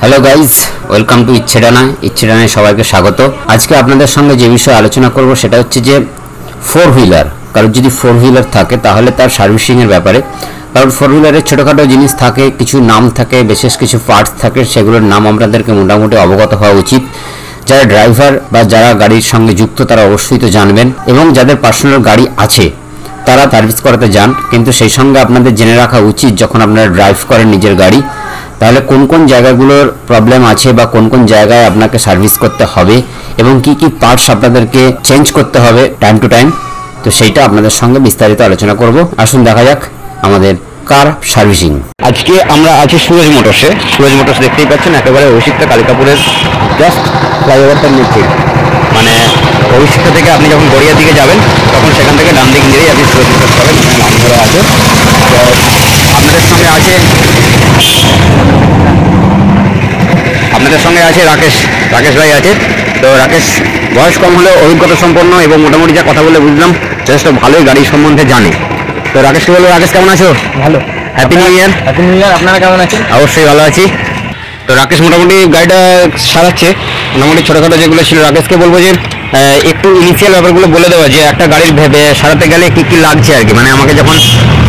Hello guys, welcome to ইচ্ছে ডানায় সবাইকে স্বাগত। আজকে আপনাদের সঙ্গে যে বিষয়ে আলোচনা করব সেটা হচ্ছে যে ফোর হুইলার, কারোর যদি ফোর হুইলার থাকে তাহলে তার সার্ভিসিংয়ের ব্যাপারে। কারণ ফোর হুইলারের ছোটোখাটো জিনিস থাকে, কিছু নাম থাকে, বিশেষ কিছু পার্টস থাকে, সেগুলোর নাম আপনাদেরকে মোটামুটি অবগত হওয়া উচিত। যারা ড্রাইভার বা যারা গাড়ির সঙ্গে যুক্ত তারা অবশ্যই তো জানবেন, এবং যাদের পার্সোনাল গাড়ি আছে তারা সার্ভিস করাতে যান, কিন্তু সেই সঙ্গে আপনাদের জেনে রাখা উচিত যখন আপনারা ড্রাইভ করেন নিজের গাড়ি, তাহলে কোন কোন জায়গাগুলোর প্রবলেম আছে বা কোন কোন জায়গায় আপনাকে সার্ভিস করতে হবে এবং কি কি পার্টস আপনাদেরকে চেঞ্জ করতে হবে টাইম টু টাইম। তো সেইটা আপনাদের সঙ্গে বিস্তারিত আলোচনা করব। আসুন দেখা যাক আমাদের কার সার্ভিসিং। আজকে আমরা আছি সুরজ মোটরসে। সুরজ মোটরস দেখতেই পাচ্ছেন, একেবারে অভিষিক্ত কালিকাপুরের জাস্ট ফ্লাইওভারটার নিচে, মানে অভিষিক্ত থেকে আপনি যখন গড়িয়ার দিকে যাবেন তখন সেখান থেকে ডান দিক নিয়েই আপনি সুরজ মোটরস পাবেন। এখানে নাম ধরা আছে। আপনাদের সঙ্গে আছে রাকেশ ভাই আছে। তো রাকেশ বয়স কম হলেও অভিজ্ঞতা সম্পন্ন এবং মোটামুটি যা কথা বলে বুঝলাম যথেষ্ট ভালোই গাড়ির সম্বন্ধে জানে। তো রাকেশকে বলবো, রাকেশ কেমন আছো? ভালো। Happy new year. Happy new year. আপনারা কেমন আছেন? অবশ্যই ভালো আছি। তো রাকেশ মোটামুটি গাড়িটা সারাচ্ছে, মোটামুটি ছোটোখাটো যেগুলো ছিল। রাকেশকে বলবো যে একটু ইনিশিয়াল ব্যাপারগুলো বলে দেওয়া, যে একটা গাড়ির ভেবে সারাতে গেলে কী কী লাগছে আর কি, মানে আমাকে যখন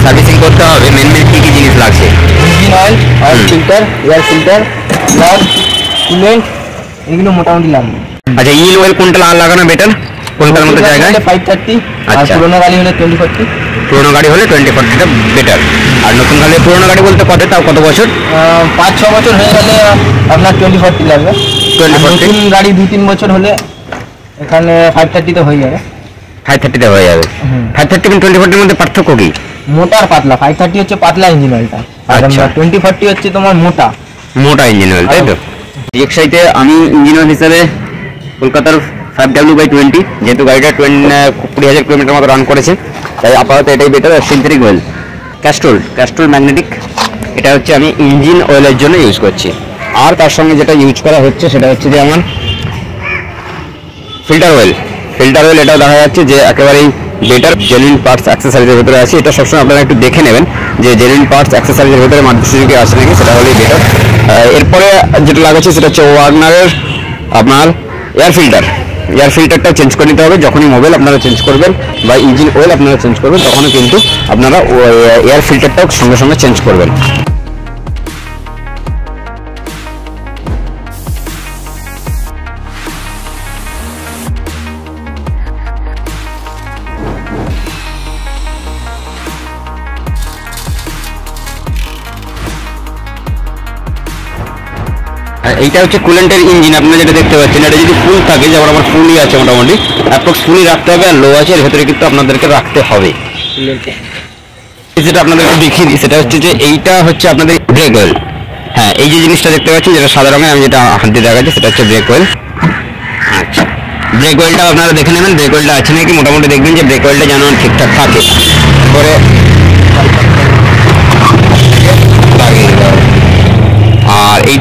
সার্ভিসিং করতে হবে মেন কী কী জিনিস লাগছে। Engine oil, filter, air filter, plug, coolant, এগুলো মোটামুটি লাগবে। আচ্ছা, ইঞ্জিন অয়েল কোনটা লাগানো বেটার, কোনটার মতো জায়গায়? 530। আচ্ছা, পুরোনো গাড়ি হলে 2040। পুরোনো গাড়ি হলে 2040টা বেটার। আর নতুন গাড়ি, পুরোনো গাড়ি বলতে কত বছর? 5-6 বছর হয়ে গেলে আপনার 2040 লাগবে। 2040 নতুন গাড়ি 2-3 বছর হলে এখানে 530 তো হয়ে যাবে। 530তে হয়ে যাবে। 530 এবং 2040 মধ্যে পার্থক্য কি? মোটা আর পাতলা। 530 হচ্ছে পাতলা ইঞ্জিন অয়েলটা, আর 2040 হচ্ছে তোমার মোটা ইঞ্জিন অয়েল, তাই তো? এক্সাইতে আমি ইঞ্জিন অয়েল হিসাবে কলকাতার 5W/20, যেহেতু গাড়িটা 20,000 কিলোমিটার মতো রান করেছে, তাই আপাতত এটাই better. Synthetic oil Castrol magnetic, এটা হচ্ছে আমি ইঞ্জিন অয়েলের জন্য ইউজ করছি। আর তার সঙ্গে যেটা ইউজ করা হচ্ছে সেটা হচ্ছে যে আমার ফিল্টার অয়েল। এটাও দেখা যাচ্ছে যে একেবারেই বেটার, জেনুইন পার্টস অ্যাক্সেসরিজের ভেতরে আছে। এটা সবসময় আপনারা একটু দেখে নেবেন যে জেনুইন পার্টস অ্যাক্সেসরিজের ভেতরে মারুতি সুজুকি আছে নাকি, সেটা হলেই বেটার। এরপরে যেটা লাগাচ্ছে সেটা হচ্ছে ওয়াগনারের আপনার এয়ার ফিল্টারটা চেঞ্জ করে নিতে হবে। যখনই মোবাইল আপনারা চেঞ্জ করবেন বা ইঞ্জিন অয়েল আপনারা চেঞ্জ করবেন, তখনও কিন্তু আপনারা এয়ার ফিল্টারটাও সঙ্গে সঙ্গে চেঞ্জ করবেন। এইটা হচ্ছে কুলেন্টের ইঞ্জিন। আপনারা যেটা দেখতে পাচ্ছেন, এটা যদি ফুল থাকে, যেমন আমার ফুলই আছে, মোটামুটি অ্যাপ্রক্স ফুলই রাখতে হবে, আর লো আছে এর ভেতরে কিন্তু আপনাদেরকে রাখতে হবে। যেটা আপনাদেরকে দেখিয়ে দিই সেটা হচ্ছে যে এইটা হচ্ছে আপনাদের ব্রেক অয়েল। হ্যাঁ, এই যে জিনিসটা দেখতে পাচ্ছেন যেটা সাদা রঙের, আমি যেটা হাত দিয়ে দেখাচ্ছি সেটা হচ্ছে ব্রেক অয়েল। আচ্ছা, ব্রেক অয়েলটা আপনারা দেখে নেবেন ব্রেক অয়েলটা আছে নাকি। মোটামুটি দেখবেন যে ব্রেক অয়েলটা যেন ঠিকঠাক থাকে, পরে লাগিয়ে দিতে হবে। আর এই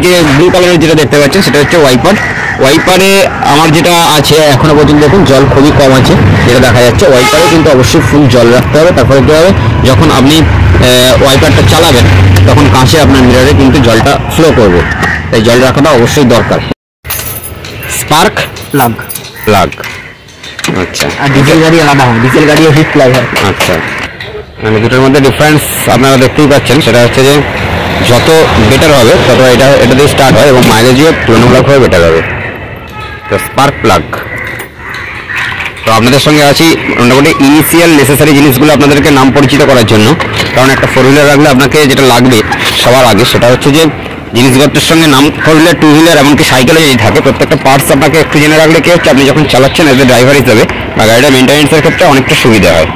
যে ব্লু কালারের যেটা দেখতে পাচ্ছেন সেটা হচ্ছে ওয়াইপারে আমার যেটা আছে এখনো পর্যন্ত দেখুন জল খুবই কম আছে, যেটা দেখা যাচ্ছে। ওয়াইপারে কিন্তু অবশ্যই ফুল জল রাখতে হবে। তারপরে কী হবে, যখন আপনি ওয়াইপারটা চালাবেন তখন কাঁচে আপনার মিররে কিন্তু জলটা ফ্লো করবে, তাই জল রাখাটা অবশ্যই দরকার। Spark plug. আচ্ছা, আর ডিজেল গাড়ি আলাদা হয়, ডিজেল গাড়ি হিট প্লাগ হয়। আচ্ছা, মানে দুটোর মধ্যে ডিফারেন্স আপনারা দেখতেই পাচ্ছেন। সেটা হচ্ছে যে যত বেটার হবে তত এটা দিয়ে স্টার্ট হয় এবং মাইলেজও তুলনামূলকভাবে বেটার হবে। তো স্পার্ক প্লাগ। তো আপনাদের সঙ্গে আছি মোটামুটি ইনিশিয়াল নেসেসারি জিনিসগুলো আপনাদেরকে নাম পরিচিত করার জন্য। কারণ একটা ফোর হুইলার রাখলে আপনাকে যেটা লাগবে সবার আগে সেটা হচ্ছে যে জিনিসপত্রের সঙ্গে নাম, ফোর হুইলার, টু হুইলার, এমনকি সাইকেলে যদি থাকে প্রত্যেকটা পার্টস আপনাকে একটু জেনে রাখলে কি হচ্ছে, আপনি যখন চালাচ্ছেন এজ এ ড্রাইভার হিসেবে বা গাড়িটা মেনটেন্যান্সের ক্ষেত্রে অনেকটা সুবিধা হয়।